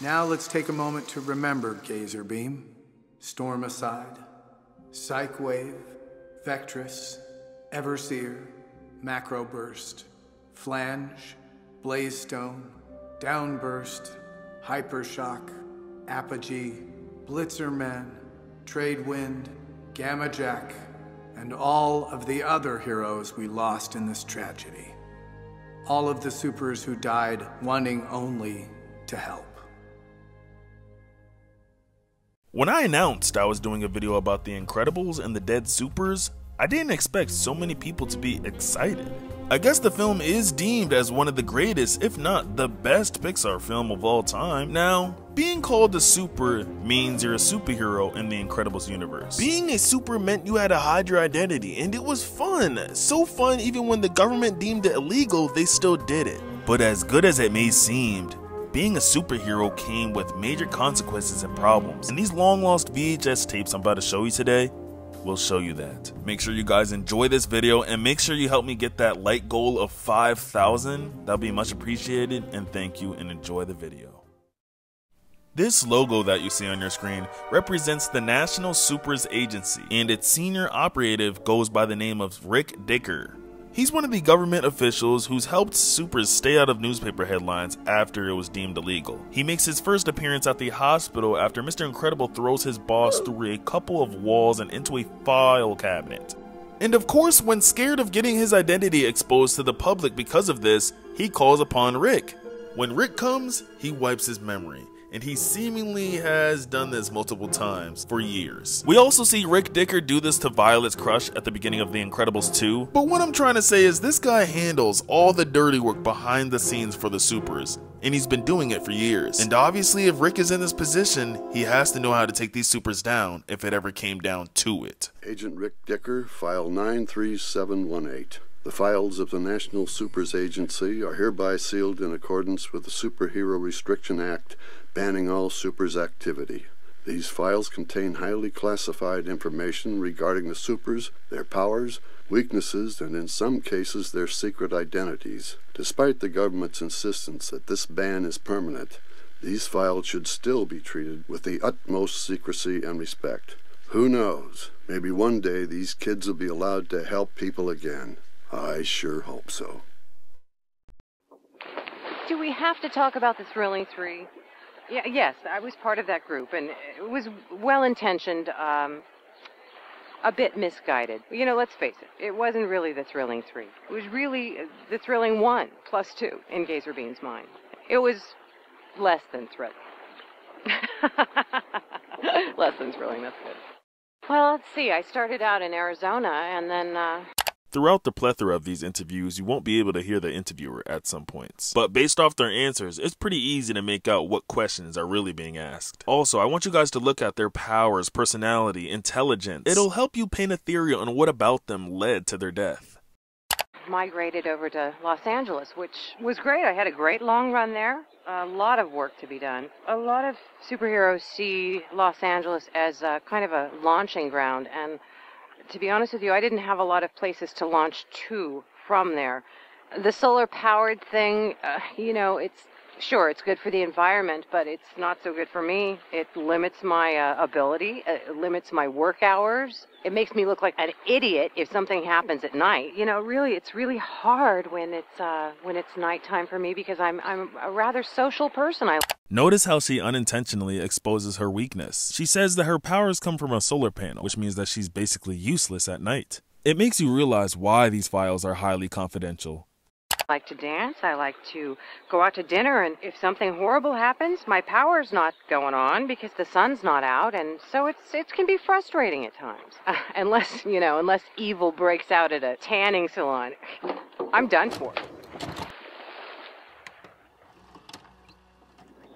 Now let's take a moment to remember Gazer Beam, Storm Aside, Psych Wave, Vectress, Everseer, Macro Burst, Flange, Blaze Stone, Downburst, Hypershock, Apogee, Blitzerman, Tradewind, Gamma Jack, and all of the other heroes we lost in this tragedy. All of the supers who died wanting only to help. When I announced I was doing a video about The Incredibles and the dead supers, I didn't expect so many people to be excited. I guess the film is deemed as one of the greatest, if not the best Pixar film of all time. Now, being called a super means you're a superhero in the Incredibles universe. Being a super meant you had to hide your identity, and it was fun. So fun even when the government deemed it illegal, they still did it. But as good as it may seem, being a superhero came with major consequences and problems. And these long lost VHS tapes I'm about to show you today will show you that. Make sure you guys enjoy this video and make sure you help me get that like goal of 5,000. That'll be much appreciated, and thank you, and enjoy the video. This logo that you see on your screen represents the National Supers Agency, and its senior operative goes by the name of Rick Dicker. He's one of the government officials who's helped supers stay out of newspaper headlines after it was deemed illegal. He makes his first appearance at the hospital after Mr. Incredible throws his boss through a couple of walls and into a file cabinet. And of course, when scared of getting his identity exposed to the public because of this, he calls upon Rick. When Rick comes, he wipes his memory. And he seemingly has done this multiple times for years. We also see Rick Dicker do this to Violet's crush at the beginning of The Incredibles 2. But what I'm trying to say is this guy handles all the dirty work behind the scenes for the supers, and he's been doing it for years. And obviously if Rick is in this position, he has to know how to take these supers down if it ever came down to it. Agent Rick Dicker, file 93718. The files of the National Supers Agency are hereby sealed in accordance with the Superhero Restriction Act, banning all supers activity. These files contain highly classified information regarding the supers, their powers, weaknesses, and in some cases their secret identities. Despite the government's insistence that this ban is permanent, these files should still be treated with the utmost secrecy and respect. Who knows? Maybe one day these kids will be allowed to help people again. I sure hope so. Do we have to talk about the Thrilling Three? Yes, I was part of that group, and it was well-intentioned, a bit misguided. You know, let's face it, it wasn't really the Thrilling Three. It was really the Thrilling One plus two in Gazer Beam's mind. It was less than thrilling. Less than thrilling, that's good. Well, let's see, I started out in Arizona, and then, Throughout the plethora of these interviews, you won't be able to hear the interviewer at some points. But based off their answers, it's pretty easy to make out what questions are really being asked. Also, I want you guys to look at their powers, personality, intelligence. It'll help you paint a theory on what about them led to their death. Migrated over to Los Angeles, which was great. I had a great long run there. A lot of work to be done. A lot of superheroes see Los Angeles as kind of a launching ground, and to be honest with you, I didn't have a lot of places to launch to from there. The solar-powered thing, you know, it's good for the environment, but it's not so good for me. It limits my ability. It limits my work hours. It makes me look like an idiot if something happens at night. You know, really, it's really hard when it's nighttime for me because I'm a rather social person. Notice how she unintentionally exposes her weakness. She says that her powers come from a solar panel, which means that she's basically useless at night. It makes you realize why these files are highly confidential. I like to dance, I like to go out to dinner, and if something horrible happens, my power's not going on because the sun's not out, and so it can be frustrating at times. Unless evil breaks out at a tanning salon. I'm done for.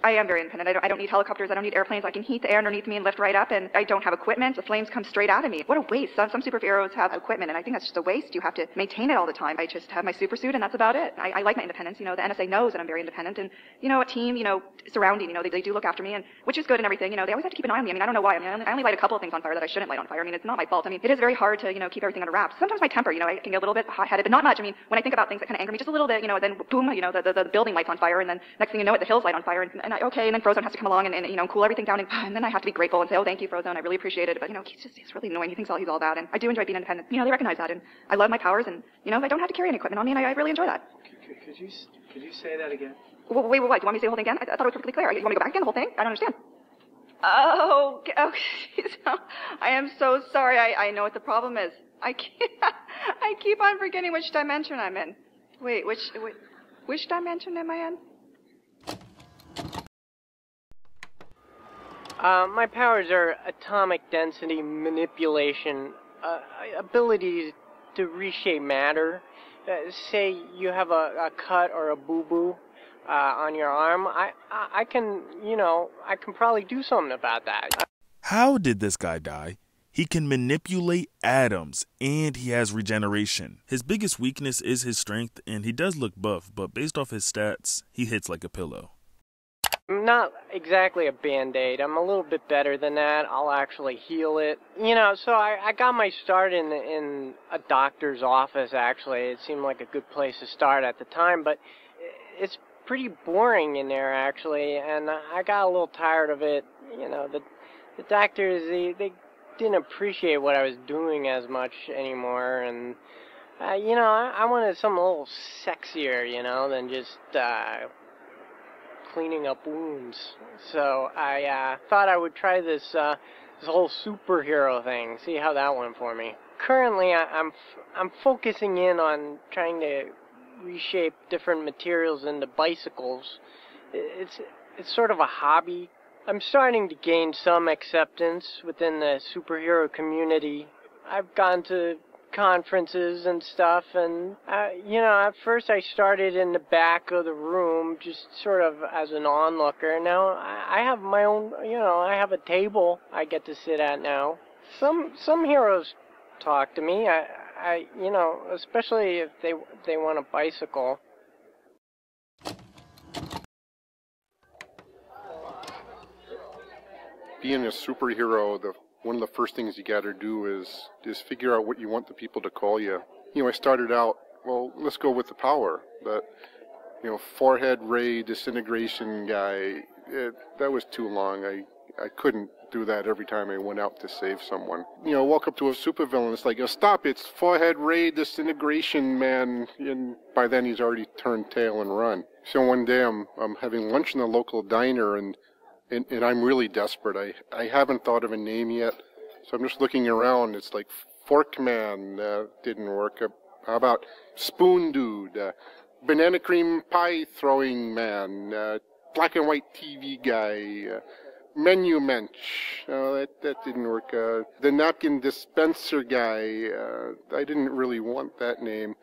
I am very independent. I don't need helicopters. I don't need airplanes. I can heat the air underneath me and lift right up, and I don't have equipment. The flames come straight out of me. What a waste. Some superheroes have equipment, and I think that's just a waste. You have to maintain it all the time. I just have my super suit, and that's about it. I like my independence. You know, the NSA knows that I'm very independent, and, you know, a team, you know, surrounding, you know, they do look after me, and which is good and everything. You know, they always have to keep an eye on me. I mean, I don't know why. I mean, I only light a couple of things on fire that I shouldn't light on fire. I mean, it's not my fault. I mean, it is very hard to, you know, keep everything under wraps. Sometimes my temper, you know, I can get a little bit hot-headed, but not much. I mean, when I think about things that kind of anger me just a little bit, you know, then boom, you know, the building lights on fire, and then next thing you know it, the hills light on fire, and okay, and then Frozone has to come along and you know, cool everything down, and then I have to be grateful and say, oh, thank you, Frozone, I really appreciate it. But, you know, he's really annoying. He thinks he's all that, and I do enjoy being independent. You know, they recognize that, and I love my powers, and, you know, I don't have to carry any equipment on me, and I really enjoy that. Could you say that again? Wait, what? Do you want me to say the whole thing again? I thought it was perfectly clear. You want me to go back again, the whole thing? I don't understand. Oh, I am so sorry. I know what the problem is. I keep on forgetting which dimension I'm in. Wait, which dimension am I in? My powers are atomic density manipulation, ability to reshape matter. Say you have a cut or a boo-boo on your arm, I can, you know, I can probably do something about that. How did this guy die? He can manipulate atoms, and he has regeneration. His biggest weakness is his strength, and he does look buff, but based off his stats, he hits like a pillow. I'm not exactly a Band-Aid. I'm a little bit better than that. I'll actually heal it. You know, so I got my start in a doctor's office, actually. It seemed like a good place to start at the time, but it's pretty boring in there, actually, and I got a little tired of it. You know, the doctors, they didn't appreciate what I was doing as much anymore, and, you know, I wanted something a little sexier, you know, than just cleaning up wounds. So I thought I would try this whole superhero thing, see how that went for me. Currently, I'm focusing in on trying to reshape different materials into bicycles. It's sort of a hobby. I'm starting to gain some acceptance within the superhero community. I've gone to conferences and stuff, and you know, at first I started in the back of the room, just sort of as an onlooker. Now I have my own, you know, I have a table I get to sit at now. Some heroes talk to me. I you know, especially if they want a bicycle. Being a superhero, one of the first things you got to do is figure out what you want the people to call you. You know, I started out, well, let's go with the power, but you know, forehead ray disintegration guy, that was too long. I couldn't do that every time I went out to save someone. You know, walk up to a supervillain, it's like, stop, it's forehead ray disintegration man, and by then he's already turned tail and run. So one day I'm having lunch in the local diner, and I'm really desperate. I haven't thought of a name yet, so I'm just looking around. It's like Fork Man, didn't work. How about Spoon Dude, Banana Cream Pie Throwing Man, Black and White TV Guy, Menu Mensch, that didn't work. The Napkin Dispenser Guy, I didn't really want that name,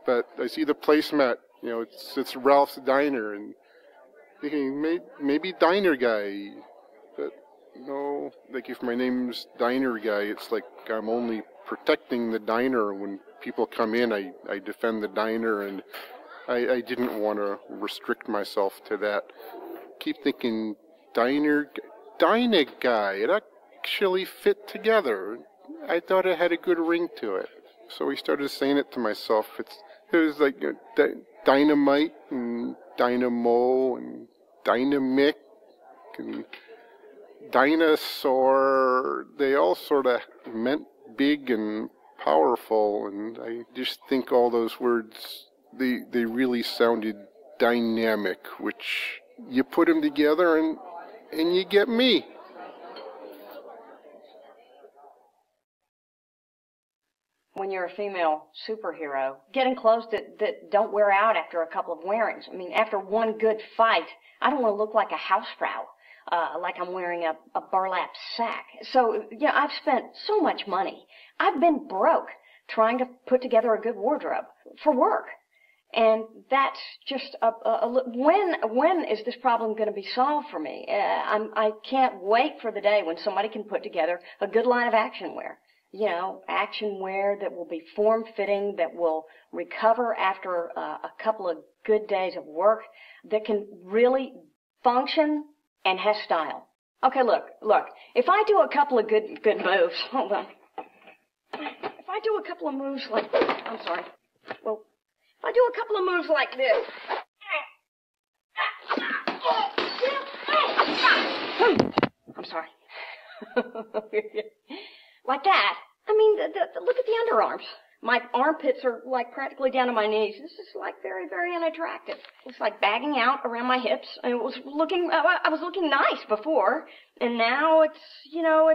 but I see the placemat, you know, it's Ralph's Diner, and thinking maybe Diner Guy, but no, like if my name's Diner Guy, it's like I'm only protecting the diner. When people come in, I defend the diner, and I didn't want to restrict myself to that. Keep thinking Diner Guy, it actually fit together. I thought it had a good ring to it, so I started saying it to myself. It was like Dynamite and Dynamo and Dynamic and Dinosaur. They all sort of meant big and powerful, and I just think all those words, they really sounded dynamic, which you put them together and you get me. When you're a female superhero, getting clothes that don't wear out after a couple of wearings. I mean, after one good fight, I don't want to look like a housefrau, like I'm wearing a burlap sack. So, yeah, I've spent so much money. I've been broke trying to put together a good wardrobe for work. And that's just when is this problem going to be solved for me? I can't wait for the day when somebody can put together a good line of action wear. You know, action wear that will be form-fitting, that will recover after a couple of good days of work, that can really function and has style. Okay, look, if I do a couple of good moves, hold on. If I do a couple of moves like, I'm sorry, well, if I do a couple of moves like this, I'm sorry. Like that. I mean, look at the underarms. My armpits are like practically down to my knees. This is like very, very unattractive. It's like bagging out around my hips. And it was looking, I was looking nice before. And now it's, you know,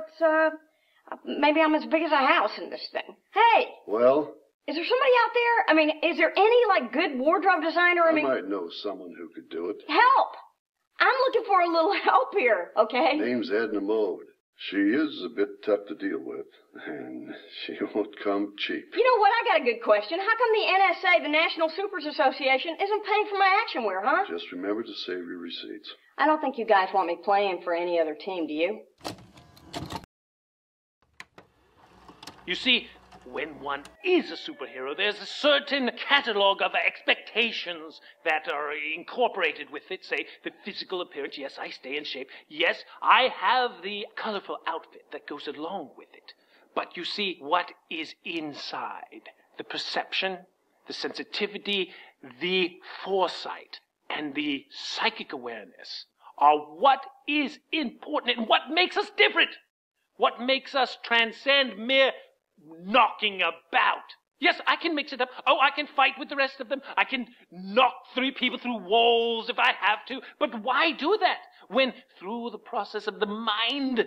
maybe I'm as big as a house in this thing. Hey! Well? Is there somebody out there? I mean, is there any, like, good wardrobe designer? I might know someone who could do it. Help! I'm looking for a little help here, okay? Name's Edna Mode. She is a bit tough to deal with, and she won't come cheap. You know what? I got a good question. How come the NSA, the National Supers Association, isn't paying for my action wear, huh? Just remember to save your receipts. I don't think you guys want me playing for any other team, do you? You see, when one is a superhero, there's a certain catalog of expectations that are incorporated with it. Say, the physical appearance. Yes, I stay in shape. Yes, I have the colorful outfit that goes along with it. But you see, what is inside? The perception, the sensitivity, the foresight, and the psychic awareness are what is important and what makes us different. What makes us transcend mere knocking about. Yes, I can mix it up. Oh, I can fight with the rest of them. I can knock 3 people through walls if I have to. But why do that when through the process of the mind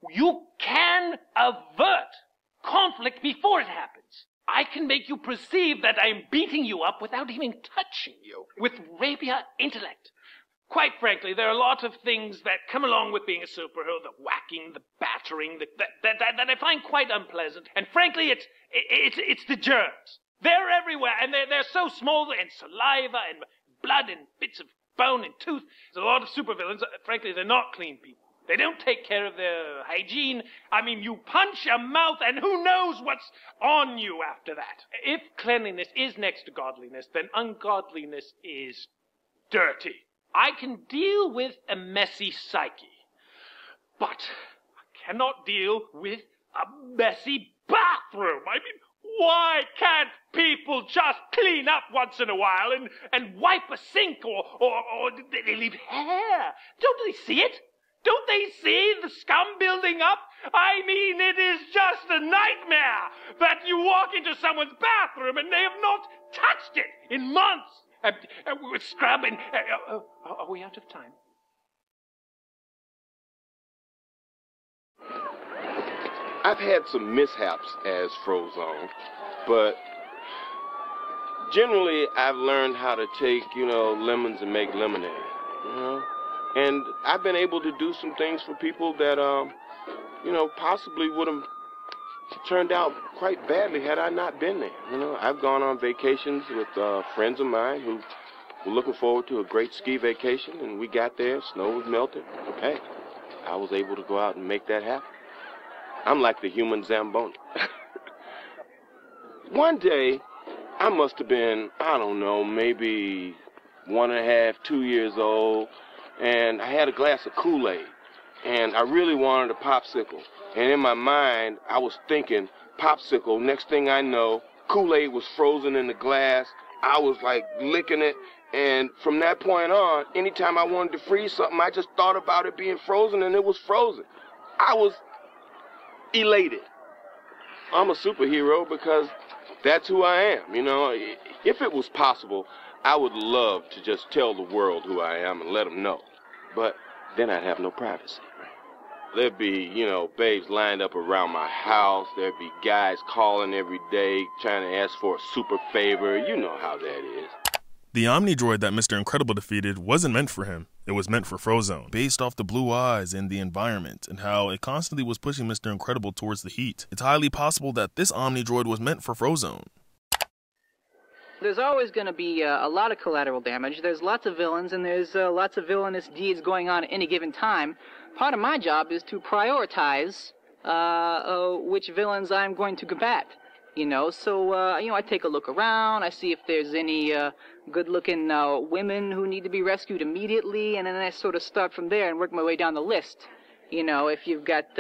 you can avert conflict before it happens? I can make you perceive that I'm beating you up without even touching you with rapier intellect. Quite frankly, there are a lot of things that come along with being a superhero, the whacking, the battering, that I find quite unpleasant. And frankly, it's the germs. They're everywhere, and they're so small, and saliva, and blood, and bits of bone, and tooth. There's a lot of supervillains. Frankly, they're not clean people. They don't take care of their hygiene. I mean, you punch a mouth, and who knows what's on you after that. If cleanliness is next to godliness, then ungodliness is dirty. I can deal with a messy psyche, but I cannot deal with a messy bathroom. I mean, why can't people just clean up once in a while and wipe a sink or they leave hair? Don't they see it? Don't they see the scum building up? I mean, it is just a nightmare that you walk into someone's bathroom and they have not touched it in months. With scrub and... are we out of time? I've had some mishaps as Frozone, but generally I've learned how to take, lemons and make lemonade, And I've been able to do some things for people that, possibly would have turned out quite badly had I not been there. I've gone on vacations with friends of mine who were looking forward to a great ski vacation, and we got there, snow was melting. Hey, I was able to go out and make that happen. I'm like the human Zamboni. One day, I must have been, I don't know, maybe 1.5, 2 years old, and I had a glass of Kool-Aid, and I really wanted a popsicle. And in my mind, I was thinking, popsicle, next thing I know, Kool-Aid was frozen in the glass. I was like licking it. And from that point on, anytime I wanted to freeze something, I just thought about it being frozen and it was frozen. I was elated. I'm a superhero because that's who I am. If it was possible, I would love to just tell the world who I am and let them know. But then I'd have no privacy. There'd be, babes lined up around my house. There'd be guys calling every day trying to ask for a super favor. You know how that is. The Omnidroid that Mr. Incredible defeated wasn't meant for him. It was meant for Frozone, based off the blue eyes and the environment and how it constantly was pushing Mr. Incredible towards the heat. It's highly possible that this Omnidroid was meant for Frozone. There's always going to be a lot of collateral damage. There's lots of villains, and there's lots of villainous deeds going on at any given time. Part of my job is to prioritize which villains I'm going to combat. So I take a look around. I see if there's any good-looking women who need to be rescued immediately, and then I sort of start from there and work my way down the list. If you've got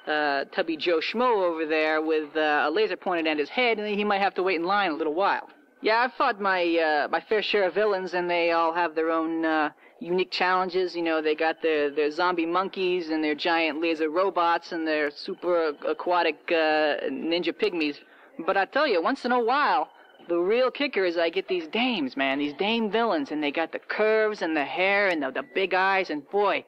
Tubby Joe Schmo over there with a laser pointed at his head, and he might have to wait in line a little while. Yeah, I've fought my fair share of villains, and they all have their own unique challenges. You know, they got their zombie monkeys and their giant laser robots and their super aquatic ninja pygmies. But I tell you, once in a while, the real kicker is I get these dames, man, these dame villains, and they got the curves and the hair and the big eyes, and boy,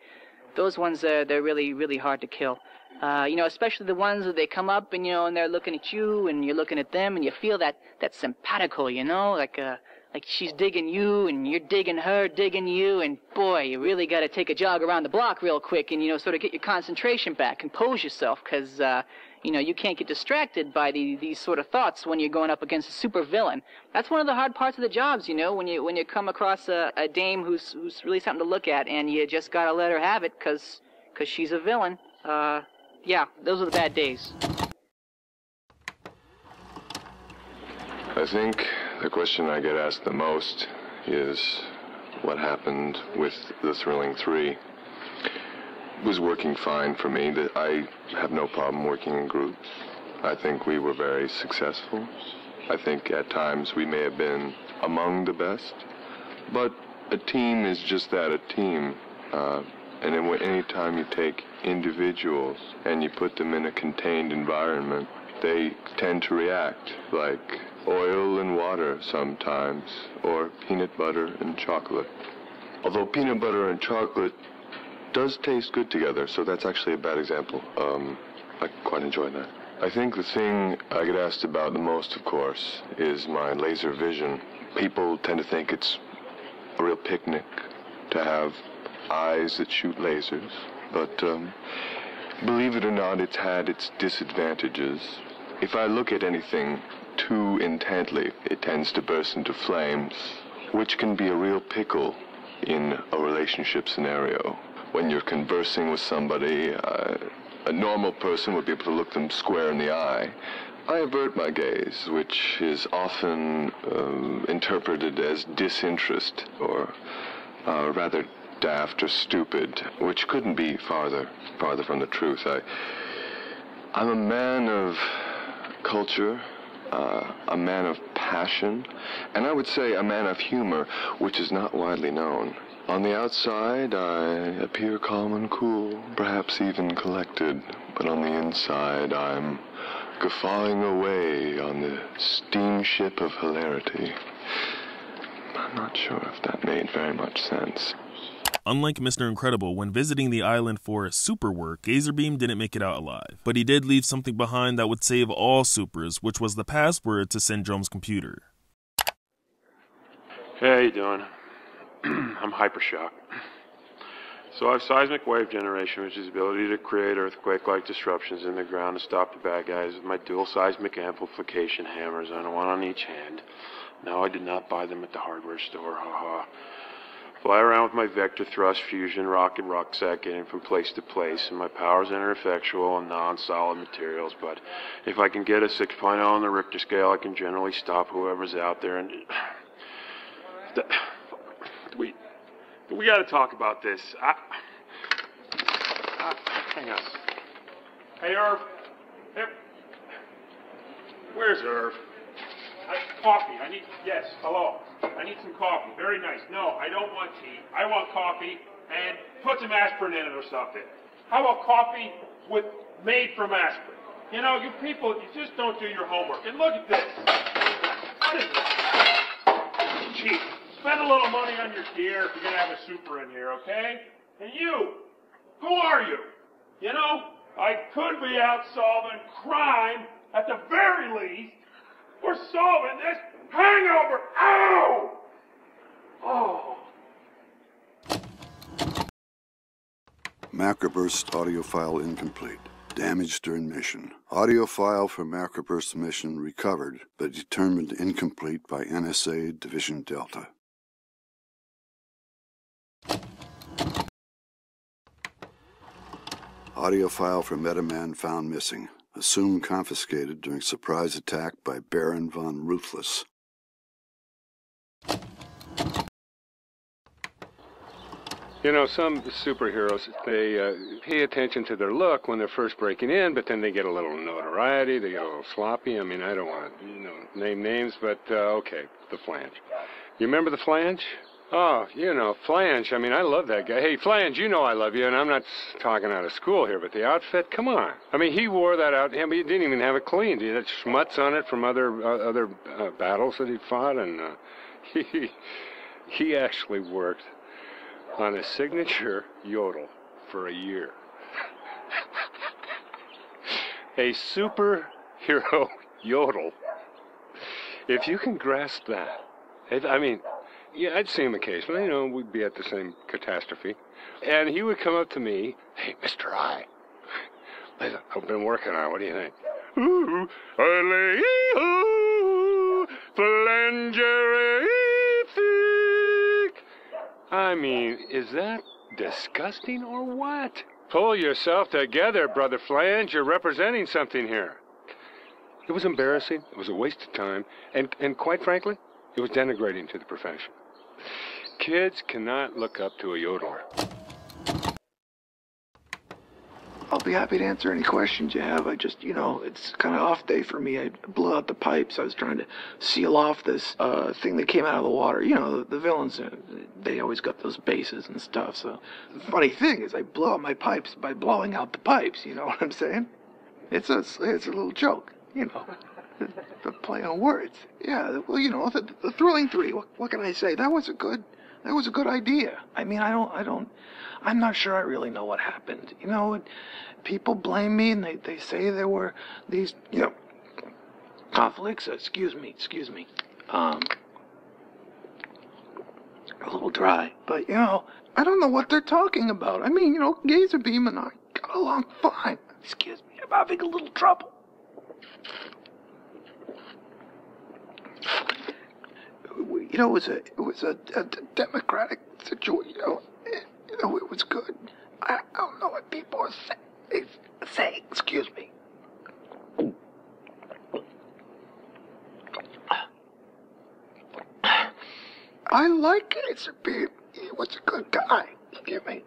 those ones, they're really, really hard to kill. You know, especially the ones where they come up and, you know, and they're looking at you and you're looking at them and you feel that simpatico, you know, like she's digging you and you're digging her, digging you, and boy, you really got to take a jog around the block real quick and, you know, sort of get your concentration back, compose yourself, because, you know, you can't get distracted by these sort of thoughts when you're going up against a super villain. That's one of the hard parts of the jobs, you know, when you come across a dame who's really something to look at, and you just got to let her have it because she's a villain. Yeah, those are the bad days. I think the question I get asked the most is what happened with the Thrilling 3. It was working fine for me. I have no problem working in groups. I think we were very successful. I think at times we may have been among the best. But a team is just that, a team. And then any time you take individuals and you put them in a contained environment, they tend to react like oil and water sometimes, or peanut butter and chocolate. Although peanut butter and chocolate does taste good together, so that's actually a bad example. I quite enjoy that. I think the thing I get asked about the most, of course, is my laser vision. People tend to think it's a real picnic to have eyes that shoot lasers, but believe it or not, it's had its disadvantages. If I look at anything too intently, it tends to burst into flames, which can be a real pickle in a relationship scenario. When you're conversing with somebody, a normal person would be able to look them square in the eye. I avert my gaze, which is often interpreted as disinterest, or rather daft or stupid, which couldn't be farther from the truth. I'm a man of culture, a man of passion, and I would say a man of humor, which is not widely known. On the outside, I appear calm and cool, perhaps even collected, but on the inside, I'm guffawing away on the steamship of hilarity. I'm not sure if that made very much sense. Unlike Mr. Incredible, when visiting the island for super work, Gazerbeam didn't make it out alive. But he did leave something behind that would save all supers, which was the password to Syndrome's computer. Hey, how you doing? I'm Hypershock. So I have seismic wave generation, which is the ability to create earthquake-like disruptions in the ground to stop the bad guys with my dual seismic amplification hammers on one on each hand. No, I did not buy them at the hardware store, haha. Fly around with my vector thrust fusion rocket rucksack getting from place to place, and my powers are ineffectual and non-solid materials, but if I can get a 6.0 on the Richter scale, I can generally stop whoever's out there. And we got to talk about this. Hang on. Hey, Irv. Hey. Where's Irv? Coffee. Yes, hello. I need some coffee. Very nice. No, I don't want tea. I want coffee, and put some aspirin in it or something. How about coffee made from aspirin? You know, you people, you just don't do your homework. And look at this. What is this? Cheap. Spend a little money on your gear if you're going to have a super in here, okay? And you, who are you? You know, I could be out solving crime at the very least. We're solving this hangover. Ow! Oh. Macroburst audio file incomplete. Damaged during mission. Audio file for Macroburst mission recovered, but determined incomplete by NSA Division Delta. Audio file for Metaman found missing. Assumed confiscated during surprise attack by Baron von Ruthless. You know, some superheroes, they pay attention to their look when they're first breaking in, but then they get a little notoriety, they get a little sloppy. I mean, I don't want to, name names, but okay, the Flange. You remember the Flange? Oh, you know, Flange. I mean, I love that guy. Hey, Flange, you know I love you, and I'm not talking out of school here, but the outfit, come on. I mean, he wore that out. I mean, he didn't even have it cleaned. He had schmutz on it from other battles that he'd fought, and he actually worked on a signature yodel for a year. A superhero yodel. If you can grasp that, I mean, yeah, I'd see him occasionally, you know, we'd be at the same catastrophe. And he would come up to me, hey, Mr. I, I've been working on it, what do you think? Ooh, I mean, is that disgusting or what? Pull yourself together, Brother Flange. You're representing something here. It was embarrassing. It was a waste of time. And quite frankly, it was denigrating to the profession. Kids cannot look up to a yodeler. I'll be happy to answer any questions you have. I just, you know, it's kind of off day for me. I blew out the pipes. I was trying to seal off this thing that came out of the water. You know, the villains, they always got those bases and stuff. So the funny thing is I blew out my pipes by blowing out the pipes. You know what I'm saying? It's a little joke, you know. The play on words. Yeah, well, you know, the Thrilling Three. What can I say? That was a good idea. I mean, I'm not sure I really know what happened. You know, people blame me and they say there were these, you know, conflicts. Excuse me. A little dry, but you know, I don't know what they're talking about. I mean, you know, Gazer Beam and I got along fine. Excuse me, I'm having a little trouble. You know, it was a democratic situation. You know, it was good. I don't know what people are saying. Excuse me. I like Gazer Beam. He was a good guy. Excuse me.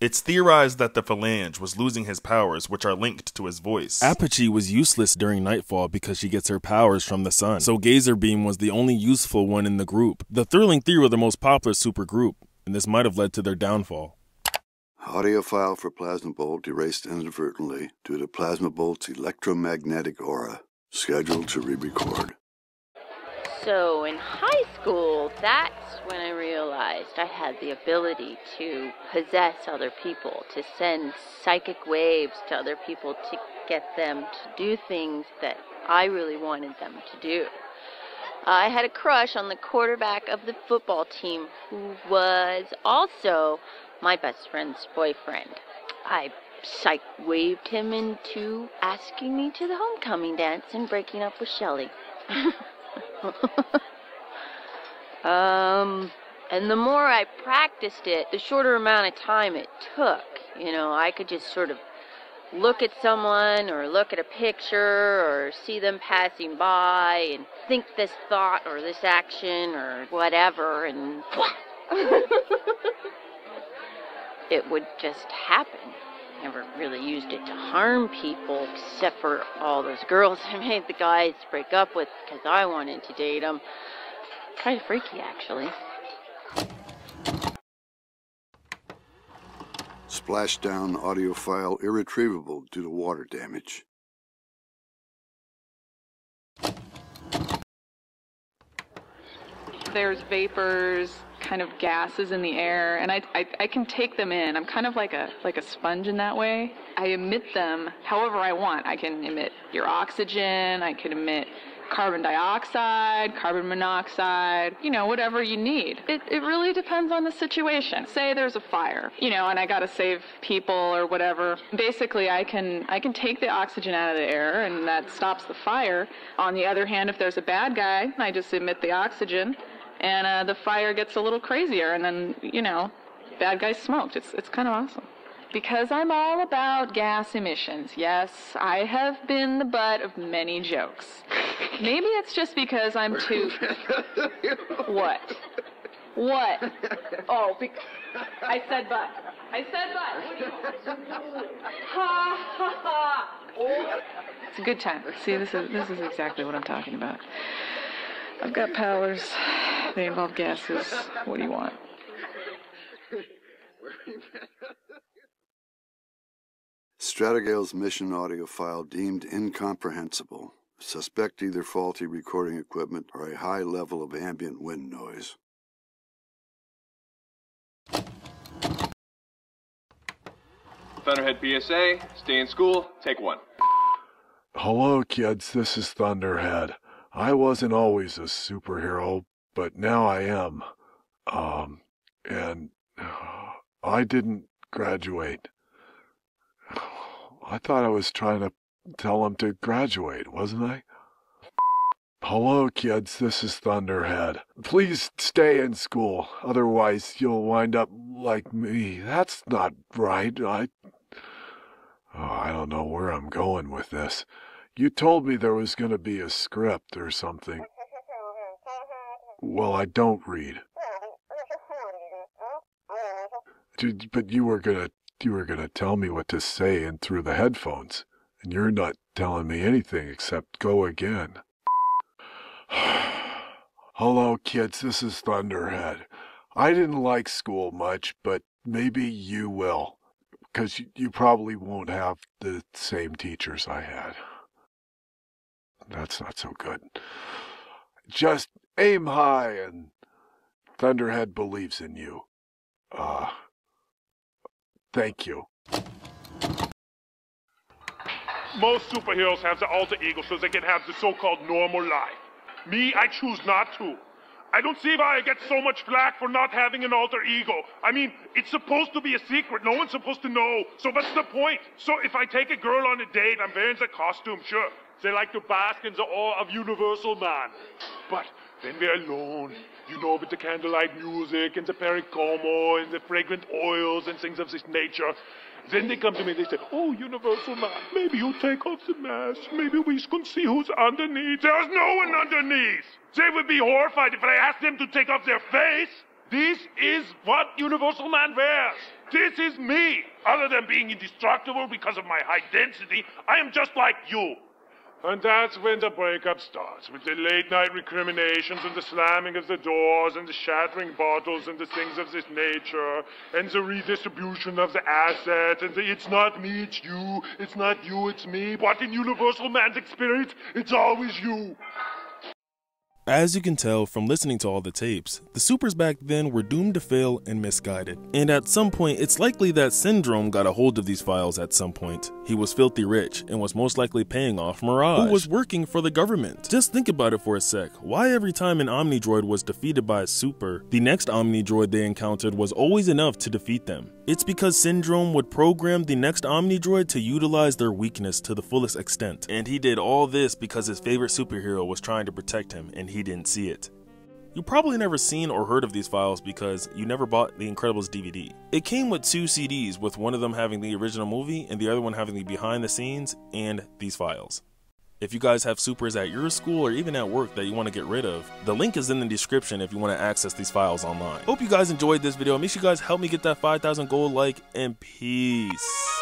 It's theorized that the Phalange was losing his powers, which are linked to his voice. Apogee was useless during Nightfall because she gets her powers from the sun, so Gazer Beam was the only useful one in the group. The Thrilling Three were the most popular super group, and this might have led to their downfall. Audio file for Plasma Bolt erased inadvertently due to Plasma Bolt's electromagnetic aura. Scheduled to re-record. So in high school, that's when I realized I had the ability to possess other people, to send psychic waves to other people to get them to do things that I really wanted them to do. I had a crush on the quarterback of the football team who was also my best friend's boyfriend. I psych waved him into asking me to the homecoming dance and breaking up with Shelley. And the more I practiced it, the shorter amount of time it took. You know, I could just sort of look at someone or look at a picture or see them passing by and think this thought or this action or whatever, and it would just happen. Never really used it to harm people, except for all those girls I made the guys break up with because I wanted to date them. Kind of freaky, actually. Splashdown audio file irretrievable due to water damage. There's vapors, kind of gases in the air, and I can take them in. I'm kind of like a sponge in that way. I emit them however I want. I can emit your oxygen, I can emit carbon dioxide, carbon monoxide, you know, whatever you need. It really depends on the situation. Say there's a fire, you know, and I gotta save people or whatever. Basically, I can take the oxygen out of the air, and that stops the fire. On the other hand, if there's a bad guy, I just emit the oxygen, and the fire gets a little crazier, and then, you know, bad guy's smoked. It's kind of awesome. Because I'm all about gas emissions. Yes, I have been the butt of many jokes. Maybe it's just because I'm too... What? Oh, I said butt. I said but. Ha ha ha. It's a good time. See, this is exactly what I'm talking about. I've got powers. They involve gases. What do you want? Stratigale's mission audio file deemed incomprehensible. Suspect either faulty recording equipment or a high level of ambient wind noise. Thunderhead PSA, stay in school, take one. Hello, kids, this is Thunderhead. I wasn't always a superhero, but now I am. And I didn't graduate. I thought I was trying to tell them to graduate, wasn't I? Hello, kids, this is Thunderhead. Please stay in school, otherwise you'll wind up like me. That's not right. I don't know where I'm going with this. You told me there was going to be a script or something. Well, I don't read. But you were gonna tell me what to say in through the headphones, and you're not telling me anything except go again. Hello, kids, this is Thunderhead. I didn't like school much, but maybe you will, because you probably won't have the same teachers I had. That's not so good. Just aim high, and Thunderhead believes in you. Thank you. Most superheroes have the alter ego so they can have the so-called normal life. Me, I choose not to. I don't see why I get so much flack for not having an alter ego. I mean, it's supposed to be a secret. No one's supposed to know. So what's the point? So if I take a girl on a date, I'm wearing the costume, sure. They like to bask in the awe of Universal Man. But then we're alone, you know, with the candlelight music and the pericomo and the fragrant oils and things of this nature. Then they come to me and they say, oh, Universal Man, maybe you take off the mask. Maybe we can see who's underneath. There's no one underneath. They would be horrified if I asked them to take off their face. This is what Universal Man wears. This is me. Other than being indestructible because of my high density, I am just like you. And that's when the breakup starts, with the late-night recriminations and the slamming of the doors and the shattering bottles and the things of this nature and the redistribution of the assets and the it's not me, it's you, it's not you, it's me. But in Universal Man's experience, it's always you. As you can tell from listening to all the tapes, the supers back then were doomed to fail and misguided. And at some point, it's likely that Syndrome got a hold of these files at some point. He was filthy rich and was most likely paying off Mirage, who was working for the government. Just think about it for a sec. Why every time an Omnidroid was defeated by a super, the next Omnidroid they encountered was always enough to defeat them? It's because Syndrome would program the next Omnidroid to utilize their weakness to the fullest extent. And he did all this because his favorite superhero was trying to protect him and he didn't see it. You probably never seen or heard of these files because you never bought The Incredibles DVD. It came with 2 CDs, with one of them having the original movie and the other one having the behind the scenes and these files. If you guys have supers at your school or even at work that you want to get rid of, the link is in the description if you want to access these files online. Hope you guys enjoyed this video. Make sure you guys help me get that 5,000 gold like, and peace.